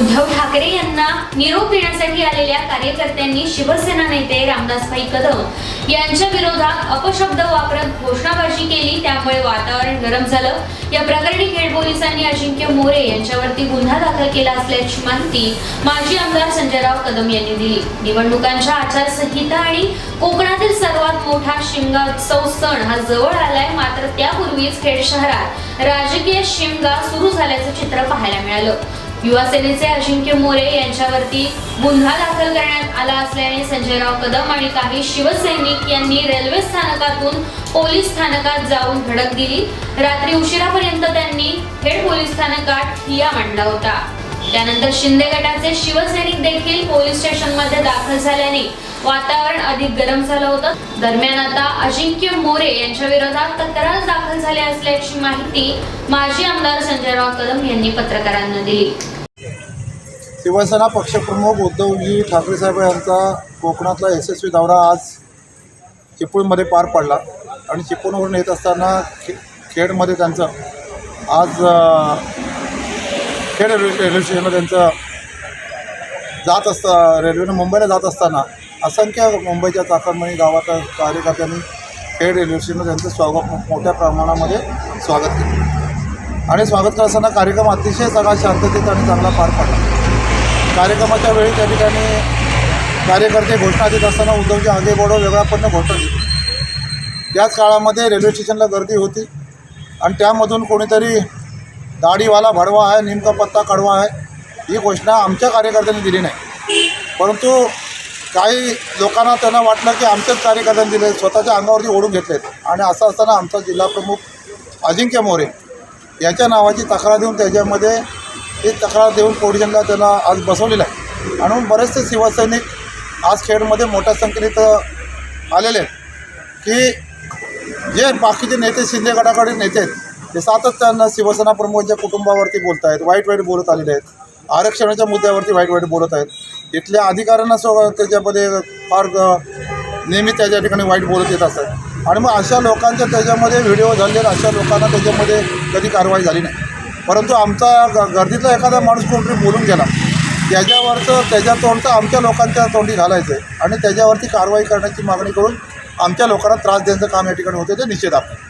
उद्धव ठाकरे यांना निरोप देण्यासाठी आलेल्या कार्यकर्त्यांनी शिवसेना नेते रामदासभाई कदम यांच्या विरोधात अपशब्द वापरत घोषणाबाजी केली, त्यामुळे वातावरण गरम झालं। या प्रकरणी खेड पोलिसांनी अजिंक्य मोरे यांच्यावरती गुन्हा दाखल केला असल्याची माहिती माजी आमदार संजयराव कदम यांनी दिली। निवडणुकांच्या आचारसंहिता आणि कोकणातील सर्वात मोठा शिमगा उत्सव सण हा जवळ आलाय, मात्र त्यापूर्वीच खेड शहरात राजकीय शिमगा सुरू झाल्याचं चित्र पाहायला मिळालं। युवा सेनेचे अजिंक्य मोरे यांच्यावरती गुन्हा दाखल करण्यात आला असल्याने संजयराव कदम आणि काही शिवसैनिक यांनी रेल्वे स्थानकातून पोलीस स्थानकात जाऊन धडक दिली। रात्री उशिरापर्यंत त्यांनी खेड पोलीस स्थानकात ठिय्या मांडला होता। त्यानंतर शिंदे गटाचे शिवसैनिक देखील पोलीस स्टेशनमध्ये दाखल झाल्याने वातावरण अधिक गरम झालं होतं। दरम्यान आता अजिंक्य मोरे यांच्या विरोधात तक्रार दाखल झाली असल्याची माहिती माजी आमदार संजयराव कदम यांनी पत्रकारांना दिली। शिवसेना पक्षप्रमुख उद्धवजी ठाकरे साहेब यांचा कोकणातला यशस्वी दौरा आज चिपळूणमध्ये पार पडला आणि चिपळूणवरून येत असताना खेडमध्ये त्यांचं आज खेड रेल्वे स्टेशनला त्यांचं जात रेल्वेनं मुंबईला जात असताना असंख्य मुंबईच्या चाकरमानी गावात कार्यकर्त्यांनी खेड रेल्वे स्टेशनला त्यांचं स्वागत मोठ्या प्रमाणामध्ये स्वागत केलं आणि स्वागत करत असताना कार्यक्रम अतिशय सगळा शांततेत आणि चांगला पार पडला। कार्यक्रमाच्या वेळी त्या ठिकाणी कार्यकर्ते घोषणा देत असताना उद्धवजी आगे बढो वेगळ्यापणे घोषणा दिली। त्याच काळामध्ये रेल्वे स्टेशनला गर्दी होती आणि त्यामधून कोणीतरी दाढीवाला भडवा आहे, नेमका पत्ता कडवा आहे ही घोषणा आमच्या कार्यकर्त्यांनी दिली नाही, परंतु काही लोकांना त्यांना वाटलं की आमच्याच कार्यकर्त्यांनी दिले, स्वतःच्या अंगावरती ओढून घेतलेत आणि असं असताना आमचा जिल्हाप्रमुख अजिंक्य मोरे याच्या नावाची तक्रार देऊन त्याच्यामध्ये ही तक्रार देऊन पोलिसांना त्यांना आज बसवलेलं आहे आणि बरेचसे शिवसैनिक आज खेडमध्ये मोठ्या संख्येत आलेले आहेत की जे बाकीचे नेते शिंदे गटाकडे नेते आहेत ते सातत्यानं शिवसेना प्रमुखांच्या कुटुंबावरती बोलत आहेत, वाईट बोलत आलेले आहेत, आरक्षणाच्या मुद्द्यावरती वाईट बोलत आहेत, इथल्या अधिकाऱ्यांना त्याच्यामध्ये फार नेहमी त्याच्या ठिकाणी वाईट बोलत येत असतात आणि मग अशा लोकांच्या त्याच्यामध्ये व्हिडिओ झाले, अशा लोकांना त्याच्यामध्ये कधी कारवाई झाली नाही, परंतु आमचा गर्दीतला एखादा माणूस कोणतरी बोलून गेला त्याच्यावरचं त्याच्या तोंडचं आमच्या लोकांच्या तोंडी घालायचं आहे आणि त्याच्यावरती कारवाई करण्याची मागणी करून आमच्या लोकांना त्रास देण्याचं काम या ठिकाणी होते ते निषेध आहे।